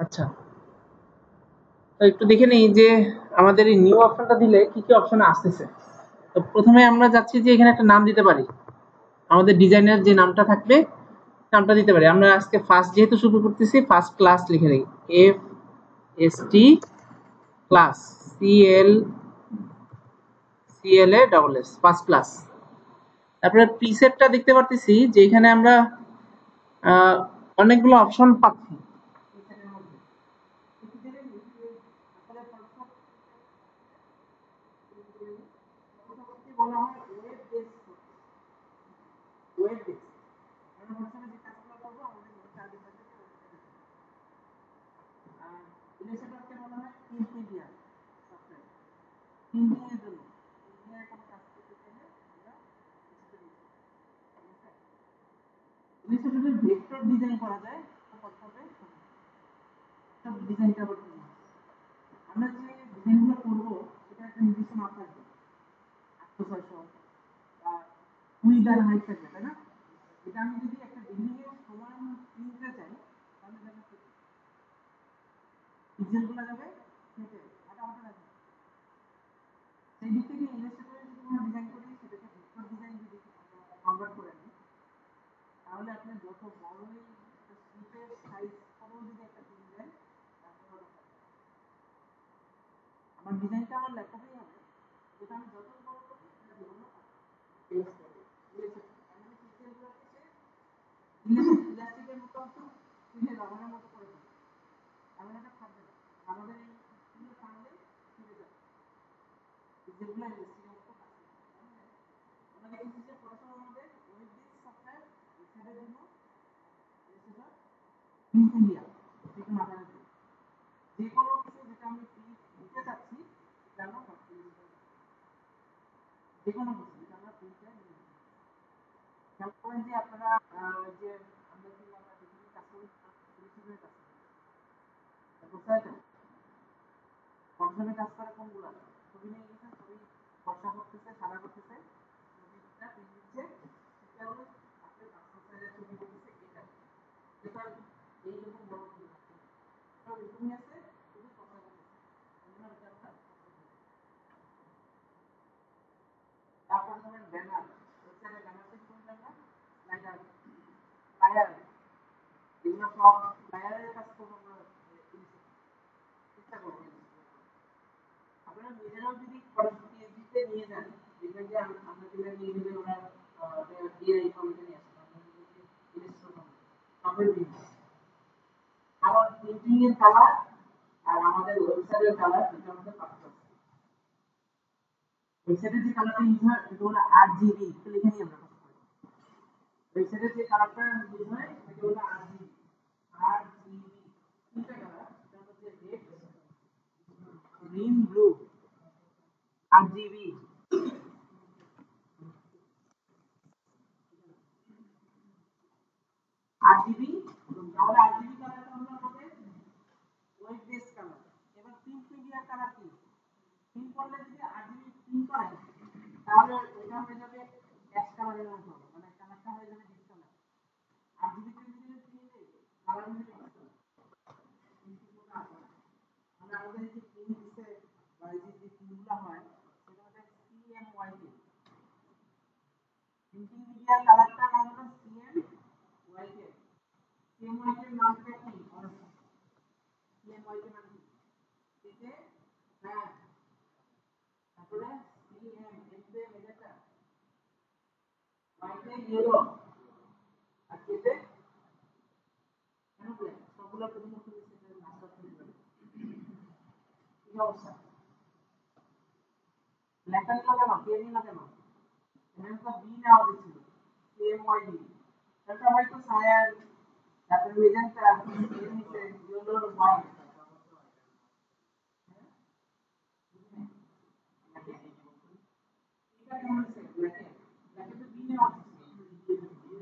আচ্ছা, তো একটু দেখে নেই যে আমাদের এই নিউ অপশনটা দিলে কি কি অপশন আসতেছে। তো প্রথমে আমরা যাচ্ছি যে এখানে একটা নাম দিতে পারি, আমাদের ডিজাইনের যে নামটা থাকবে নামটা দিতে পারি। আমরা আজকে ফার্স্ট যেহেতু শুরু করতেছি, ফার্স্ট ক্লাস লিখে দিই, F S T class, C L C L A double S, first class. তারপরে প্রিসেটটা দেখতে পারতেছি যে এখানে আমরা আহ, অনেকগুলো অপশন পাচ্ছি। বলা হয় ওয়েব বেস, ওয়েব বেস। আমরা হোয়াটসঅ্যাপে যে কাজগুলো করবো আমাদের সার্ভিস আছে, আর ইলাস্ট্রেটরকে বলা হয় ইন্টিরিয়ার সফটওয়্যার, ইঞ্জিনিয়ারের জন্য। ইঞ্জিনিয়ার কোনো কাজ করতে চাইলে আমরা ইলাস্ট্রেটরের ভেক্টর ডিজাইন করা যায়, হোয়াটসঅ্যাপে সব ডিজাইনটা করতে হয়। আমরা যে ডিজাইনগুলো করবো সেটা একটা নির্দিষ্ট মাপ থাকবে, 800-600 বা উইদার হাইট থাকবে, তাই না? এটা আমি যদি একটা বিল্ডিং এর সমান কিনতে চাই তাহলে দেখা পিক্সেলগুলো যাবে কেটে আটা আটা রাখবে। সেই দিক থেকে ইলাস্ট্রেটরে যদি আমরা ডিজাইন করি সেটাকে ভেক্টর ডিজাইন যদি কনভার্ট করে নিই, তাহলে আপনি যত বড়ই একটা স্লিপের সাইজ করেও যদি একটা পিন দেন তারপরে আমার ডিজাইনটা আমার ল্যাপটপেই হবে, যেটা আমি যত বড় করবো সেটা বিভিন্ন ইলাস্ট্রিকের মতো পিনে রবারের মতো করে দেবে, এমন একটা থাকবে না। আমাদের এই পিনে টানলে ছিঁড়ে যাবে, যেগুলো ইলাস্ট্রিকের মতো কাজ করবে। আমরা দেখেছি যে প্রথম আমাদের ওয়েব বেস সফটওয়্যার এর জন্য সেটা ইন্টিরিয়ার ঠিক মাথায় রাখবে। যে কোনো কিছু যেটা আমি দিতে চাচ্ছি সেটা আমরা যে কোনো কিছু যেটা আমরা প্রিন্টে নিয়ে খেয়াল করেন যে আপনারা যে আমরা কি আমরা যেখানে কাজ করি ফিনিশিংয়ের কাজ করি, বুঝতে পারছেন? হোয়াটসঅ্যাপে কাজ করে কোনগুলো ছবি নিয়ে গেছে, ছবি ফর্সা করতেছে, সাদা করতেছে, ছবিটা প্রিন্ট দিচ্ছে, সেটা হলো আপনার পাসপোর্ট সাইজের ছবি করতেছে। এটা এটা এইরকম বড় ছবি থাকতে হবে, এটা এরকমই আছে, শুধু ফর্সা করতেছে, এজন্য এটা আমরা তারপর ধরেন ব্যানার, ওয়েবসাইটে ব্যানার সেট করে আমরা স্লাইডার, ফ্লায়ার, এগুলো সব ফ্লায়ারের কাজ করবো আমরা চেষ্টা করবো। আপনারা নিজেরাও যদি পিএইচডিতে নিয়ে যান, দেখবেন যে আমরা যেটা নিয়ে গেলে ওরা ডিআই ফর্মেটে নিয়ে আসে, আমরা যদি ইলিস্ট্রেটর সবের ভিন্ন, কারণ প্রিন্টিং এর কালার আর আমাদের ওয়েবসাইটের কালার দুটো আমাদের পার্থক্য। ওয়েবসাইটে যে কালারটা ইউজ হয় এটা হলো RGB, একটু লিখে নিই আমরা। ওয়েবসাইটে যে কালারটা ইউজ হয় সেটা হলো RGB, RGB তিনটা কালার, তার মধ্যে red, green, blue, RGB। RGB, তাহলে RGB কালারটা হলো আমাদের ওয়েব বেস কালার। এবার প্রিন্ট মিডিয়া কালার কি? প্রিন্ট করলে যদি RGB প্রিন্ট করেন তাহলে এটা হয়ে যাবে অ্যাশ কালারের মতো, মানে কালারটা হয়ে যাবে ডিপ কালার। RGB তে যদি প্রিন্ট দেই কালার হয়ে যাবে ডিপ কালার। আমরা আমাদের যে প্রিন্ট দিতে বা এই যে প্রিন্টগুলো হয় সেটা হচ্ছে CMYK, প্রিন্টিং মিডিয়ার কালারটা নাম হলো CMYK। CMYK এর নামটা কি? CMYK মানে কি? এতে হ্যাঁ, তারপরে CM এতে মেজাটা YK ইয়েলো, আর এতে কেন বলে সবগুলো প্রথমত সেটা নাস্তা করে দিবেন। কি অবস্থা? লেখা নিল কেন? কে নিল কেন? এখানে তো বি নেওয়া উচিত ছিল, CMYD। তারপর হয়তো সায়ার, তারপরে মেজেন্টা, এর নিচে ইয়েলো হোয়াইট। এটা কেমন হচ্ছে? ব্ল্যাকে ব্ল্যাকে তো বি নেওয়া উচিত ছিল।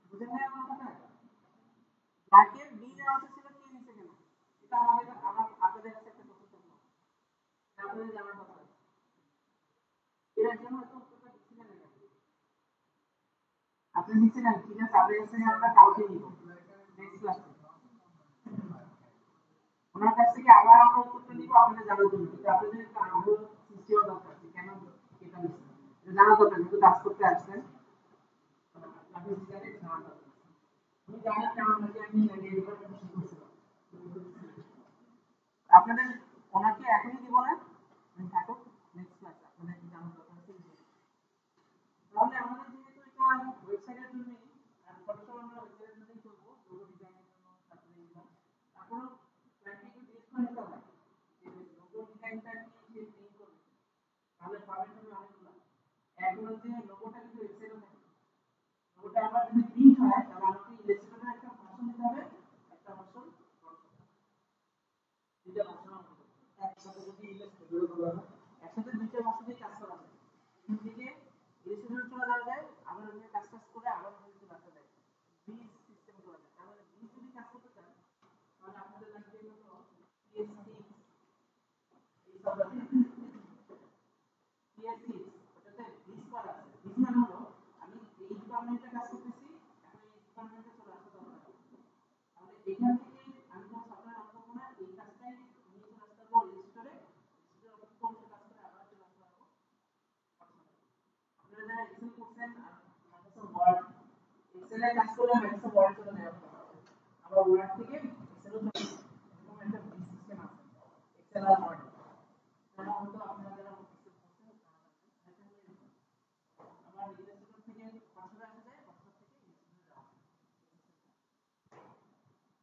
বুঝেন না আমার কথা? ব্ল্যাকের বি নেওয়া উচিত ছিল, কে নিচে কেন? এটা আমাদের আপনাদের কাছে একটা প্রশ্ন থাকলো, আপনাদের জানার কথা। এর জন্য এত উত্তরটা দিচ্ছিলেন না কেন? আপনি দিচ্ছিলেন ঠিক আছে, আপনার কাছে আমরা কালকে নিব নেক্সট ক্লাসে। ওনার কাছ থেকে আবার আমরা উত্তরটা নিব আপনাদের জানার জন্য, কিন্তু আপনাদের একটা আগ্রহ সৃষ্টি হওয়া দরকার যে কেন এটা নিচ্ছেন, এটা জানা দরকার, যেহেতু কাজ করতে আসছেন আপনি জানেন জানা দরকার। আমি জানি কেমন লাগে, আমি ডিপার্টমেন্টে শিখেছিলাম আপনাদের। ওনাকে এখনই দিব না, আমি থাকুক নেক্সট ক্লাস আপনাদের জানা দরকার আছে। তাহলে আমাদের যেহেতু এটা ওয়েবসাইটের জন্য আর ফটোশপ আমরা ওয়েবসাইটের মধ্যেই করব, লোগো ডিজাইনের জন্য তারপরে এগুলো তারপরে ক্লায়েন্টকে একটু জিজ্ঞেস করে নিতে হয় যে লোগো ডিজাইনটা কি সে প্রিন্ট করবে, তাহলে পাবেন তুমি অনেকগুলো। এখন হচ্ছে লোগোটা কিন্তু ওয়েবসাইটে থাকে, লোগোটা আবার যদি প্রিন্ট হয় তাহলে আমাকে ইলাস্ট্রেটরে একটা ভার্সন দিতে হবে, একটা ভার্সন দুইটা ভার্সন আমাকে একসাথে যদি ইলাস্ট্রেটরে করা হয়, একসাথে দুইটা ভার্সনে কাজ করা যায়। এখান থেকে ইলাস্ট্রেটরে চলে যাওয়া যায়, আবার ওখানে কাজ টাজ করে আবার ওখানে চলে আসা যায়, ব্রিজ সিস্টেম করা যায়। তাহলে ব্রিজ যদি কাজ করতে চান তাহলে আপনাদের লাগবে হলো PSC, এই সব PSC ওটাতে ব্রিজ করা আছে। ব্রিজ মানে হলো আমি এই ডিপার্টমেন্টে কাজ করতেছি, এখন এই ডিপার্টমেন্টে চলে আসা দরকার, তাহলে এখান থেকে আমি কোনো সফটওয়্যার রান করবো না, এই কাজটাই নিয়ে চলে আসতে পারবো রেজিস্টারে, রেজিস্টারে কোন কাজ করে আবার চলে আসতে পারবো। আপনারা যারা এক্সেল করছেন আর মাইক্রোসফট ওয়ার্ড, এক্সেলে কাজ করলে মাইক্রোসফট ওয়ার্ড চলে যাবে, আবার ওয়ার্ড থেকে এক্সেলও চলে যাবে, এরকম একটা সিস্টেম আছে এক্সেল আর ওয়ার্ড। তারা হয়তো আপনারা যারা এক্সেল করছেন আবার ইলাস্ট্রেটর থেকে ভার্সনে আসা যায়, ভার্সন থেকে ইলাস্ট্রেটরে যাওয়া যায়।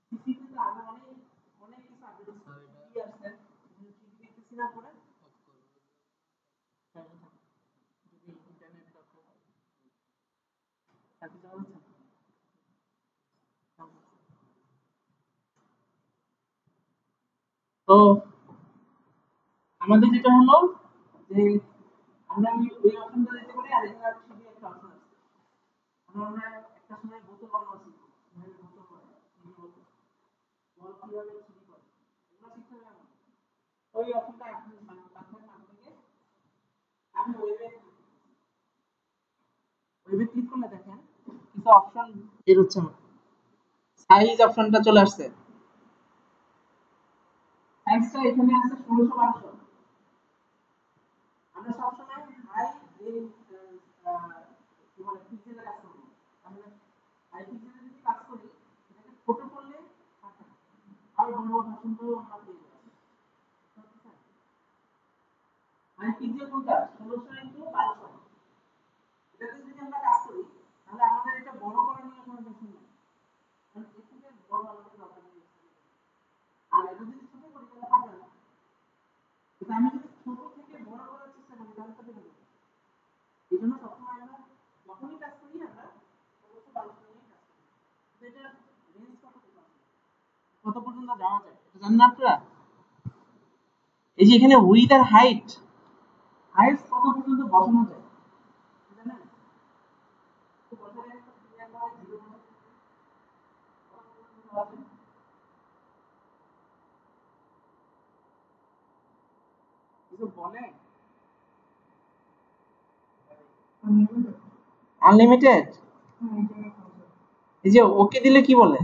সিসিতে তো আগে অনেক অনেক কিছু আপডেট হচ্ছে, আসছে কিন্তু দেখতেছি না পরে যদি ইন্টারনেটটা সাথে যাওয়া যাচ্ছে। তো আমাদের যেটা হলো যে আমরা ওই অপশনটা দিতে পারি, আর এখানে শুধু একটা অপশন আছে, আমরা একটা সময় বোতল বানানো শিখবো, কিভাবে বোতল বানায়, চিনি বোতল, বল কিভাবে চিনি করে, এগুলো শিখতে হবে আমাদের। ওই অপশনটা আপনি মানে তারপরে নাম থেকে আমি ওয়েবে ক্লিক করলে দেখেন কিছু অপশন বের হচ্ছে, আমার সাইজ অপশনটা চলে আসছে, সাইজটা এখানে আছে 1600 1200। আমরা সবসময় হাই এই কি বলে পিক্সেলে কাজ করব, তাহলে হাই পিক্সেলে যদি কাজ করি এটাকে ছোট করলে থাকে, আর বড় ভার্সনটাও আমরা পেয়ে যাচ্ছি। হাই পিক্সেল কোনটা 1600 ইনটু 1200, এটাতে যদি আমরা কাজ করি তাহলে আমাদের এটা বড় করা নিয়ে কোনো টেনশন নেই, কারণ এর থেকে বড় আমাদের দরকার নেই। আর এটা যদি ছোট করি তাহলে পারবে না, কিন্তু আমি যদি ছোট থেকে বড় করার চেষ্টা করি তাহলে তো পেরে যাবো। এই জন্য সবসময় আমরা যখনই কাজ করি আমরা 1600 1200 নিয়ে কাজ করি। তো এটা রেঞ্জ কত পর্যন্ত যাওয়া যায় এটা জানেন আপনারা? এই যে এখানে উইথ আর হাইট, হাইট কত পর্যন্ত বসানো যায় জানেন? তো বসালে একটা ক্লিয়ার হয় 0 কত পর্যন্ত যাওয়া যায় কিছু বলে? আনলিমিটেড, এই যে ওকে দিলে কি বলে?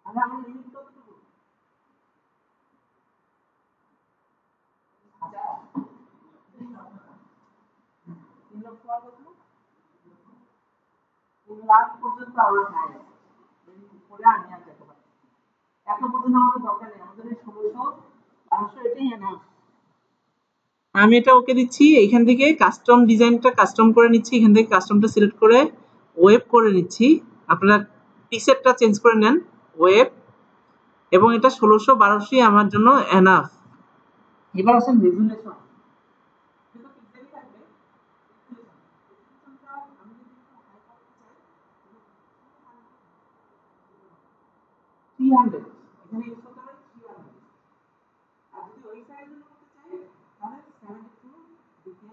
আমরা আমার লিমিট কতটুকু? আচ্ছা 3 লক্ষ আর কত? 3 লাখ পর্যন্ত আমরা চাই, পরে আমি আর যেতে পারি, এত পর্যন্ত আমাদের দরকার নেই, আমাদের এই 1600 1200 এটাই এনাফ। আমি এটা ওকে দিচ্ছি, এখান থেকে কাস্টম ডিজাইনটা কাস্টম করে নিচ্ছি, এখান থেকে কাস্টমটা সিলেক্ট করে ওয়েব করে নিচ্ছি। আপনারা প্রিসেটটা চেঞ্জ করে নেন ওয়েব, এবং এটা 1600 1200 আমার জন্য এনাফ। এবার আসেন রেজুলেশন, কিন্তু পিক্সেলই থাকবে, রেজুলেশনটা আমি যদি একটু হাই করতে চাই 300, এখানে ইউজ করতে পারি 300, আর যদি ওই সাইজের জন্য করতে চাই তাহলে 72 ডিকে,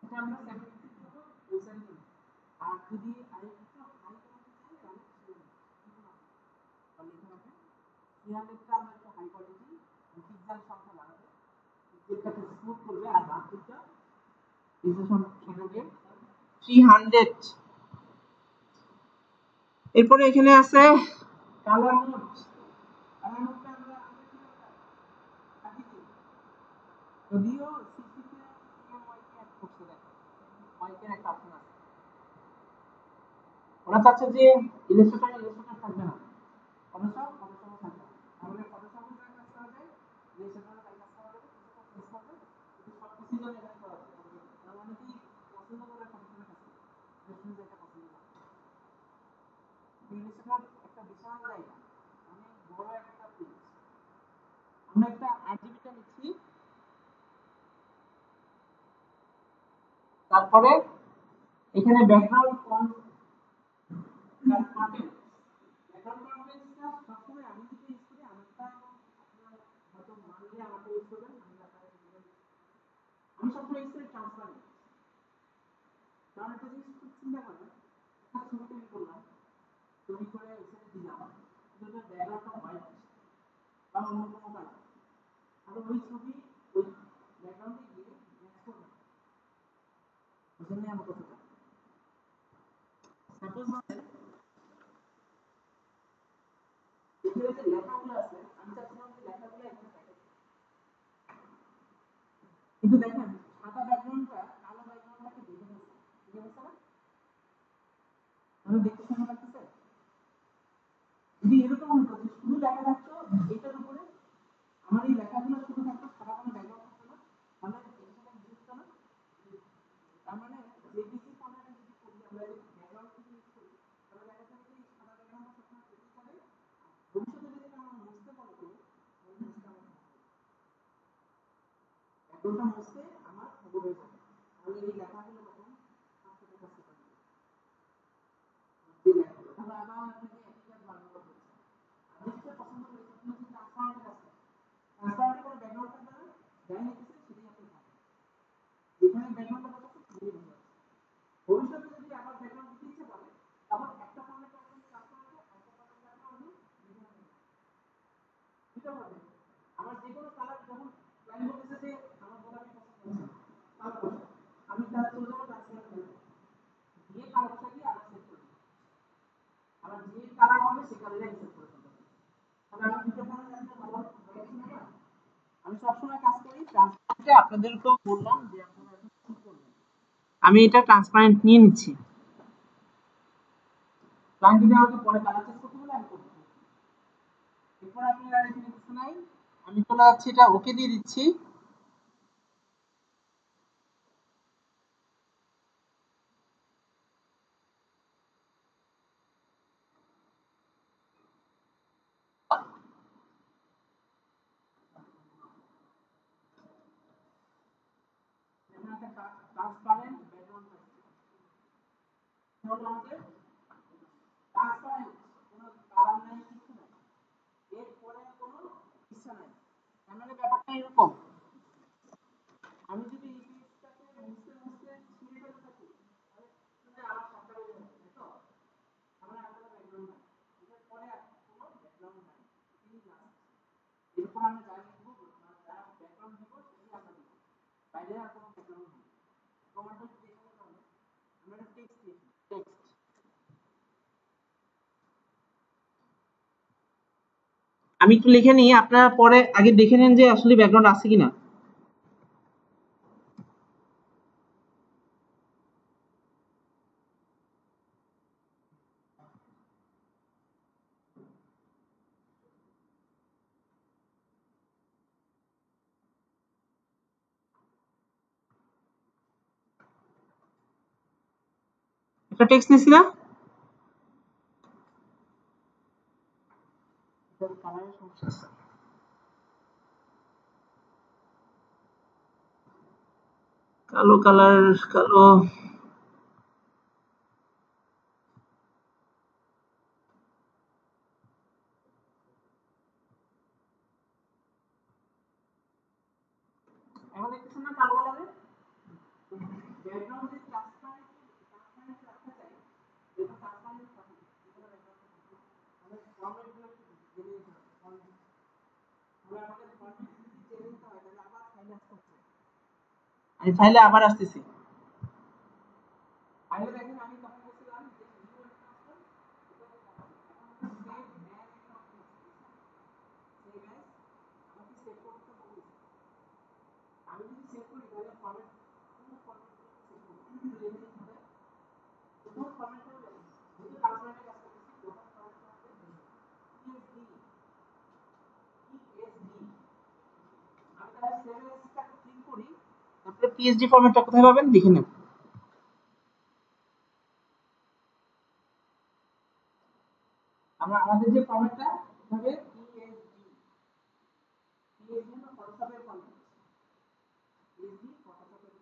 এটা আমরা 72 করব ওই সাইজের জন্য। আর যদি আরেকটু হাই করতে চাই তাহলে 300, তাহলে এখানে আপনি 300 টা আমরা একটু হাই কোয়ালিটি পিক্সেল সংখ্যা বাড়াবে, পিক্সেলটাকে স্মুথ করবে, আর বাকিটা পিক্সেল সংখ্যাকে 300 এরপরে এখানে আছে কালার মোড। কালার মোডটা আমরা যদিও সিসিতে সিএমওয়াইকে অ্যাড করতে দেখো ওয়াইকের একটা অপশন আছে। ওরা চাচ্ছে যে ইলাস্ট্রেটর থাকবে না, ফটোশপও থাকবে না। তাহলে ফটোশপে যা কাজ করা যায় ইলাস্ট্রেটরে তাই কাজ করা যাবে, কিছুটা চেঞ্জ করবে, কিন্তু সবকিছু যেন এখানে করা যায়। তার মানে কি পছন্দ করে ফটোশপে কাজ করবে, ইলাস্ট্রেটর যেটা পছন্দ করে। ইলাস্ট্রেটর একটা বিশাল জায়গা, অনেক বড় একটা পেজ। আমরা একটা আরজিবিটা নিচ্ছি, তারপরে এখানে ব্যাকগ্রাউন্ড ফন্ট কন্টেন্ট। ব্যাকগ্রাউন্ড কন্টেন্টটা সবসময় আমি যেটা ইউজ করি আমারটা আপনার হয়তো মানলে আমাকে ইউজ করবেন, আমি সবসময় ইউজ করি ট্রান্সপারেন্ট। কারণ একটা জিনিস খুব চিন্তা করবেন, একটা ছবি তৈরি করলাম, তৈরি করে এখানে দিলাম, কিন্তু ব্যাকগ্রাউন্ডটা হোয়াইট বা অন্য কোনো কালার, আর ওই ছবি ওই ব্যাকগ্রাউন্ডে গিয়ে ম্যাচ করবে, বুঝলেন আমার কথাটা? সাপোজ এখানে যে লেখাগুলো আছে আমি চাচ্ছিলাম যে লেখাগুলো এখানে থাকে, কিন্তু দেখেন সাদা ব্যাকগ্রাউন্ডটা কালো ব্যাকগ্রাউন্ডটাকে দেখে ফেলছে, ঠিক আছে না? আমি দেখতে সময় লাগতেছে। যদি এরকম হতো যে শুধু লেখা থাকতো এটার উপরে, আমার এই লেখাগুলো শুধু থাকতো, সাদা কোনো ব্যাকগ্রাউন্ড থাকতো না, তাহলে এটা ইউজ হতো না। তার মানে জেপিজি ফরম্যাটে যদি করি আমরা, যদি ব্যাকগ্রাউন্ড থেকে ইউজ করি, তাহলে দেখা যাবে যে সাদা ব্যাকগ্রাউন্ডটা সবসময় থেকে যাবে। ভবিষ্যতে যদি আমরা মুছতে বলে কেউ, তাহলে মুছতে আমার ব্যাকগ্রাউন্ডটা মুছতে আমার খবর হয়ে যাবে, তাহলে এই লেখাগুলো তখন হাতে কাছে পাবে, যে লেখাগুলো তাহলে আবার আপনাকে একই কাজ বারবার করতে হচ্ছে। আমি যেটা পছন্দ করি সেটা হচ্ছে ট্রান্সপারেন্ট কাজ। ট্রান্সপারেন্টে কোনো ব্যাকগ্রাউন্ড থাকবে না, যাই লিখেছে সেটাই আপনি পাবেন, যেখানে ব্যাকগ্রাউন্ডটা বসাচ্ছে সেটাই বোঝা যাচ্ছে। ভবিষ্যতে যদি আবার ব্যাকগ্রাউন্ড দিতে ইচ্ছে করে, তখন একটা ফরম্যাটে আপনি ট্রান্সপারেন্টে, একটা ফরম্যাটে আপনি দিতে পারবেন। আমার যে কোনো কালার যখন ক্লায়েন্ট বলতেছে যে আমার গোলাপি পছন্দ হচ্ছে কালো বসা, আমি তার চলে যাবো ট্রান্সপারেন্ট দিয়ে কালো বসা দিয়ে আবার সেট করে দিই, আবার যে কালার হবে সে কালারটাই সেট করে ফেলতে পারি। তাহলে আমি দুটো ফরম্যাট একটা ভালো হয়ে গেছে না? আমি সবসময় কাজ করি ট্রান্সপারেন্টে, আপনাদেরকেও বললাম যে আপনারা এখন কি করবেন। আমি এটা ট্রান্সপারেন্ট নিয়ে নিচ্ছি, ক্লায়েন্ট যদি আমাকে পরে কালার চেঞ্জ করতে বলে আমি করবো। এরপর আপনারা এখানে কিছু নাই, আমি চলে যাচ্ছি, এটা ওকে দিয়ে দিচ্ছি। ট্রান্সপারেন্ট ব্যাকগ্রাউন্ড হলো আমাদের ট্রান্সপারেন্ট, কোনো কালার নাই, কিছু নাই, এরপরে কোনো ইচ্ছা নাই। তার মানে ব্যাপারটা এরকম, আমি যদি এই পেজটাকে মুছতে মুছতে ছিঁড়ে ফেলতে থাকি, তাহলে আমার সবটা বেড়ে যাবে, তাই তো? আমার আর কোনো ব্যাকগ্রাউন্ড নাই, এটার পরে আর কোনো ব্যাকগ্রাউন্ড নাই, এটাই লাস্ট। এরপর আমরা যা লিখবো যা ব্যাকগ্রাউন্ড দিব সেটাই আমরা দিব, বাইরে আর কোনো ব্যাকগ্রাউন্ড নেই। প্রমাণটা কি দেখে নিতে হবে, আমরা একটা টেক্সট লিখি, টেক্সট। আমি একটু লিখে নিই, আপনারা পরে আগে দেখে নেন যে আসলে ব্যাকগ্রাউন্ড আছে কিনা। একটা টেক্সট নিছি না, কালারের সমস্যা আছে। কালো কালার, কালো। এখন দেখতেছেন না কালো কালারের ব্যাকগ্রাউন্ড যদি ট্রান্সপারেন্ট ট্রান্সপারেন্ট রাখতে চাই, যেটা ট্রান্সপারেন্ট থাকে এগুলো ব্যাকগ্রাউন্ড আমরা ফরম্যাট গুলো জেনে নিতে হবে। আমরা আমাদের ফরম্যাট যদি জেনে নিতে হয় তাহলে আবার ফাইলে আসতে হচ্ছে। আমি ফাইলে আবার আসতেছি। ফাইলে দেখেন আমি তখন বলছিলাম যে নিউ ট্রান্সফার, তারপরে পিএসডি ফরম্যাটটা কোথায় পাবেন দেখে নেন। আমরা আমাদের যে ফরম্যাটটা হবে পিএসডি, পিএসডি হলো ফটোশপের ফরম্যাট, পিএসডি ফটোশপের।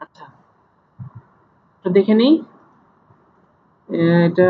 আচ্ছা, তো দেখে নিই এটা